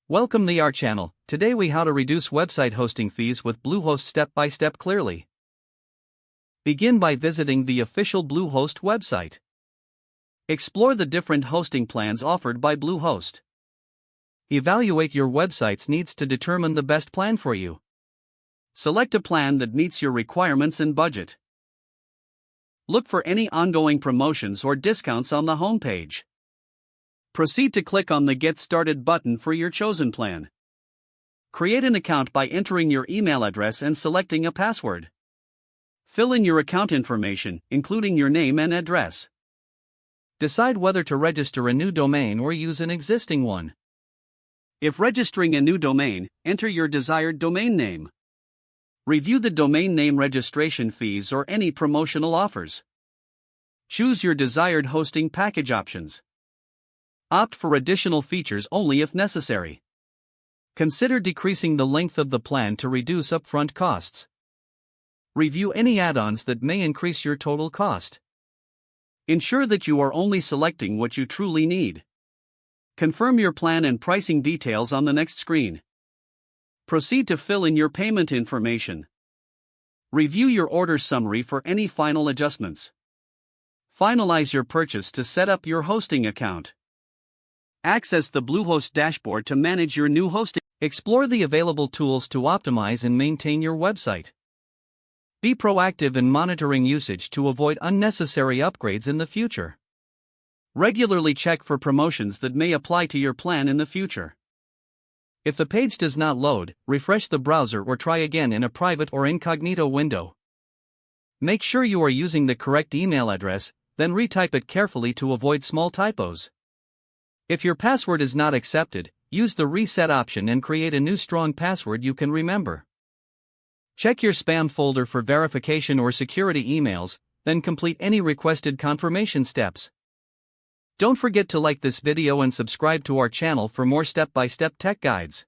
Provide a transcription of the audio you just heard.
Welcome to our channel. Today we how to reduce website hosting fees with Bluehost step by step clearly. Begin by visiting the official Bluehost website. Explore the different hosting plans offered by Bluehost. Evaluate your website's needs to determine the best plan for you. Select a plan that meets your requirements and budget. Look for any ongoing promotions or discounts on the homepage. Proceed to click on the Get Started button for your chosen plan. Create an account by entering your email address and selecting a password. Fill in your account information, including your name and address. Decide whether to register a new domain or use an existing one. If registering a new domain, enter your desired domain name. Review the domain name registration fees or any promotional offers. Choose your desired hosting package options. Opt for additional features only if necessary. Consider decreasing the length of the plan to reduce upfront costs. Review any add-ons that may increase your total cost. Ensure that you are only selecting what you truly need. Confirm your plan and pricing details on the next screen. Proceed to fill in your payment information. Review your order summary for any final adjustments. Finalize your purchase to set up your hosting account. Access the Bluehost dashboard to manage your new hosting. Explore the available tools to optimize and maintain your website. Be proactive in monitoring usage to avoid unnecessary upgrades in the future. Regularly check for promotions that may apply to your plan in the future. If the page does not load, refresh the browser or try again in a private or incognito window. Make sure you are using the correct email address, then retype it carefully to avoid small typos. If your password is not accepted, use the reset option and create a new strong password you can remember. Check your spam folder for verification or security emails, then complete any requested confirmation steps. Don't forget to like this video and subscribe to our channel for more step-by-step tech guides.